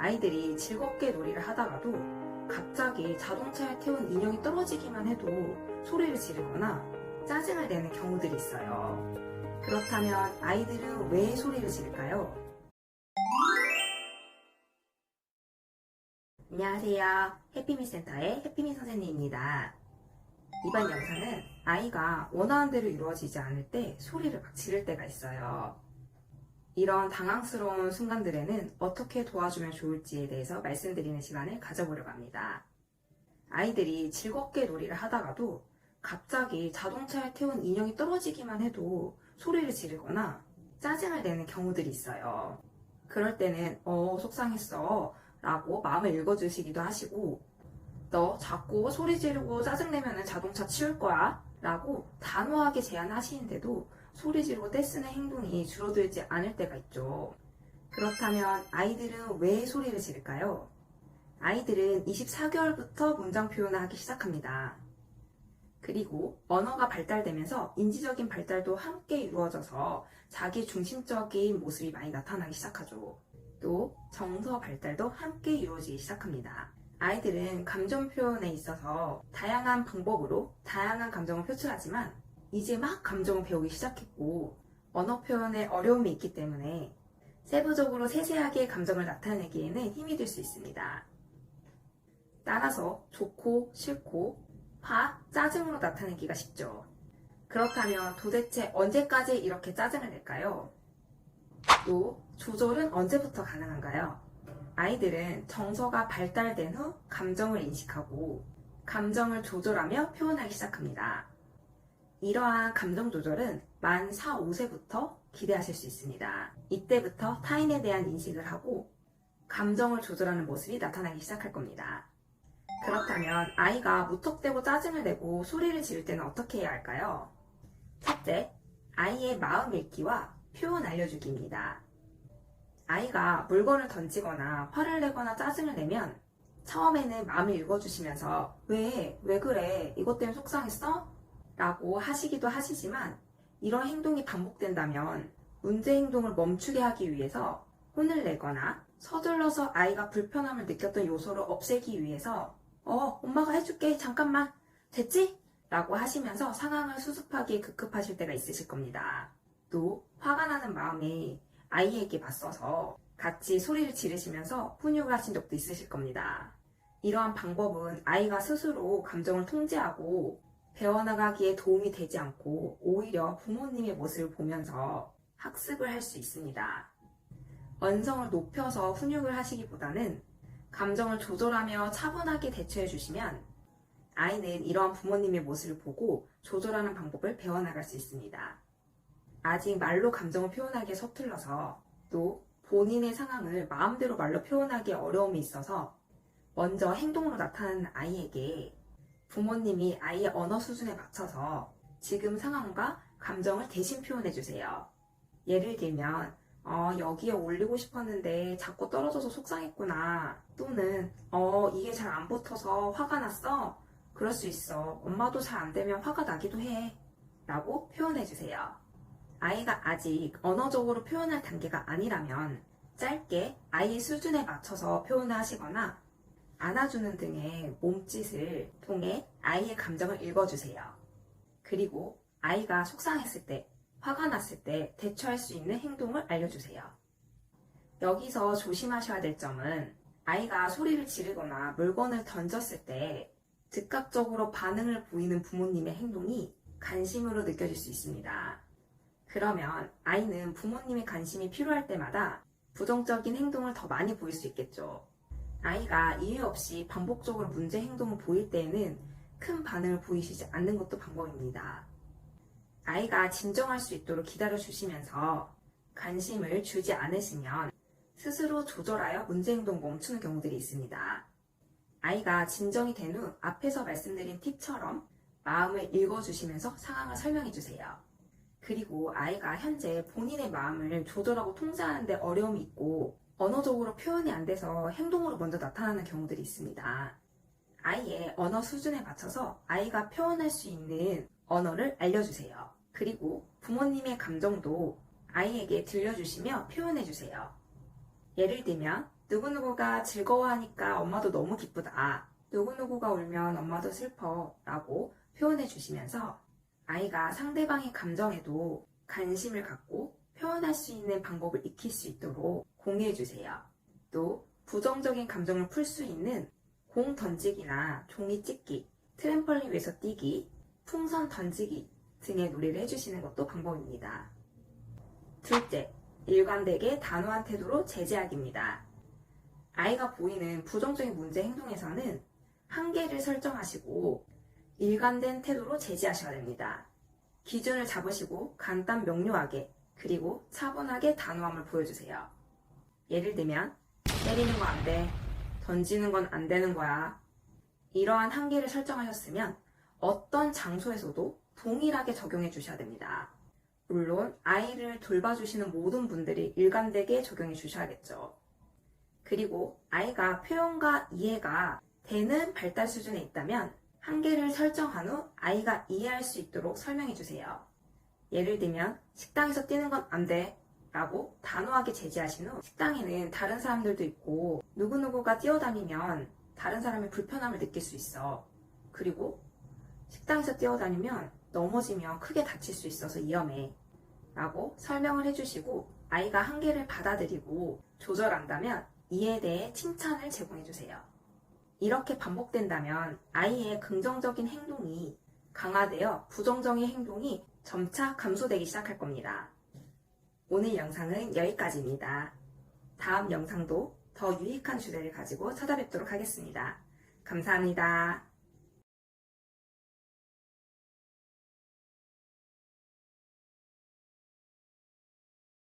아이들이 즐겁게 놀이를 하다가도 갑자기 자동차에 태운 인형이 떨어지기만 해도 소리를 지르거나 짜증을 내는 경우들이 있어요. 그렇다면 아이들은 왜 소리를 지를까요? 안녕하세요. 해피미 센터의 해피미 선생님입니다. 이번 영상은 아이가 원하는 대로 이루어지지 않을 때 소리를 막 지를 때가 있어요. 이런 당황스러운 순간들에는 어떻게 도와주면 좋을지에 대해서 말씀드리는 시간을 가져보려고 합니다. 아이들이 즐겁게 놀이를 하다가도 갑자기 자동차에 태운 인형이 떨어지기만 해도 소리를 지르거나 짜증을 내는 경우들이 있어요. 그럴 때는 속상했어 라고 마음을 읽어주시기도 하시고, 너 자꾸 소리 지르고 짜증내면 자동차 치울 거야 라고 단호하게 제안하시는데도 소리 지르고 떼쓰는 행동이 줄어들지 않을 때가 있죠. 그렇다면 아이들은 왜 소리를 지를까요? 아이들은 24개월부터 문장 표현을 하기 시작합니다. 그리고 언어가 발달되면서 인지적인 발달도 함께 이루어져서 자기 중심적인 모습이 많이 나타나기 시작하죠. 또 정서 발달도 함께 이루어지기 시작합니다. 아이들은 감정 표현에 있어서 다양한 방법으로 다양한 감정을 표출하지만 이제 막 감정을 배우기 시작했고 언어 표현에 어려움이 있기 때문에 세부적으로 세세하게 감정을 나타내기에는 힘이 들 수 있습니다. 따라서 좋고 싫고 화, 짜증으로 나타내기가 쉽죠. 그렇다면 도대체 언제까지 이렇게 짜증을 낼까요? 또 조절은 언제부터 가능한가요? 아이들은 정서가 발달된 후 감정을 인식하고 감정을 조절하며 표현하기 시작합니다. 이러한 감정 조절은 만 4, 5세부터 기대하실 수 있습니다. 이때부터 타인에 대한 인식을 하고 감정을 조절하는 모습이 나타나기 시작할 겁니다. 그렇다면 아이가 무턱대고 짜증을 내고 소리를 지를 때는 어떻게 해야 할까요? 첫째, 아이의 마음 읽기와 표현 알려주기입니다. 아이가 물건을 던지거나 화를 내거나 짜증을 내면 처음에는 마음을 읽어주시면서 왜 그래? 이것 때문에 속상했어? 라고 하시기도 하시지만 이런 행동이 반복된다면 문제 행동을 멈추게 하기 위해서 혼을 내거나 서둘러서 아이가 불편함을 느꼈던 요소를 없애기 위해서 엄마가 해줄게 잠깐만 됐지? 라고 하시면서 상황을 수습하기에 급급하실 때가 있으실 겁니다. 또 화가 나는 마음에 아이에게 맞서서 같이 소리를 지르시면서 훈육을 하신 적도 있으실 겁니다. 이러한 방법은 아이가 스스로 감정을 통제하고 배워나가기에 도움이 되지 않고 오히려 부모님의 모습을 보면서 학습을 할 수 있습니다. 언성을 높여서 훈육을 하시기보다는 감정을 조절하며 차분하게 대처해 주시면 아이는 이러한 부모님의 모습을 보고 조절하는 방법을 배워나갈 수 있습니다. 아직 말로 감정을 표현하기에 서툴러서 또 본인의 상황을 마음대로 말로 표현하기에 어려움이 있어서 먼저 행동으로 나타나는 아이에게 부모님이 아이의 언어 수준에 맞춰서 지금 상황과 감정을 대신 표현해 주세요. 예를 들면 여기에 올리고 싶었는데 자꾸 떨어져서 속상했구나. 또는 이게 잘 안 붙어서 화가 났어. 그럴 수 있어. 엄마도 잘 안 되면 화가 나기도 해. 라고 표현해 주세요. 아이가 아직 언어적으로 표현할 단계가 아니라면 짧게 아이의 수준에 맞춰서 표현을 하시거나 안아주는 등의 몸짓을 통해 아이의 감정을 읽어주세요. 그리고 아이가 속상했을 때, 화가 났을 때 대처할 수 있는 행동을 알려주세요. 여기서 조심하셔야 될 점은 아이가 소리를 지르거나 물건을 던졌을 때 즉각적으로 반응을 보이는 부모님의 행동이 관심으로 느껴질 수 있습니다. 그러면 아이는 부모님의 관심이 필요할 때마다 부정적인 행동을 더 많이 보일 수 있겠죠. 아이가 이유 없이 반복적으로 문제 행동을 보일 때에는 큰 반응을 보이시지 않는 것도 방법입니다. 아이가 진정할 수 있도록 기다려주시면서 관심을 주지 않으시면 스스로 조절하여 문제 행동 멈추는 경우들이 있습니다. 아이가 진정이 된 후 앞에서 말씀드린 팁처럼 마음을 읽어주시면서 상황을 설명해주세요. 그리고 아이가 현재 본인의 마음을 조절하고 통제하는 데 어려움이 있고 언어적으로 표현이 안 돼서 행동으로 먼저 나타나는 경우들이 있습니다. 아이의 언어 수준에 맞춰서 아이가 표현할 수 있는 언어를 알려주세요. 그리고 부모님의 감정도 아이에게 들려주시며 표현해주세요. 예를 들면 누구누구가 즐거워하니까 엄마도 너무 기쁘다. 누구누구가 울면 엄마도 슬퍼. 라고 표현해 주시면서 아이가 상대방의 감정에도 관심을 갖고 표현할 수 있는 방법을 익힐 수 있도록 공유해 주세요. 또 부정적인 감정을 풀 수 있는 공 던지기나 종이 찢기, 트램펄린 위에서 뛰기, 풍선 던지기 등의 놀이를 해주시는 것도 방법입니다. 둘째, 일관되게 단호한 태도로 제재하기입니다. 아이가 보이는 부정적인 문제 행동에서는 한계를 설정하시고 일관된 태도로 제지하셔야 됩니다. 기준을 잡으시고 간단 명료하게 그리고 차분하게 단호함을 보여주세요. 예를 들면 때리는 거 안 돼, 던지는 건 안 되는 거야. 이러한 한계를 설정하셨으면 어떤 장소에서도 동일하게 적용해 주셔야 됩니다. 물론 아이를 돌봐주시는 모든 분들이 일관되게 적용해 주셔야겠죠. 그리고 아이가 표현과 이해가 되는 발달 수준에 있다면 한계를 설정한 후 아이가 이해할 수 있도록 설명해 주세요. 예를 들면 식당에서 뛰는 건 안 돼 라고 단호하게 제지하신 후 식당에는 다른 사람들도 있고 누구누구가 뛰어다니면 다른 사람의 불편함을 느낄 수 있어. 그리고 식당에서 뛰어다니면 넘어지면 크게 다칠 수 있어서 위험해 라고 설명을 해주시고 아이가 한계를 받아들이고 조절한다면 이에 대해 칭찬을 제공해주세요. 이렇게 반복된다면 아이의 긍정적인 행동이 강화되어 부정적인 행동이 점차 감소되기 시작할 겁니다. 오늘 영상은 여기까지입니다. 다음 영상도 더 유익한 주제를 가지고 찾아뵙도록 하겠습니다. 감사합니다.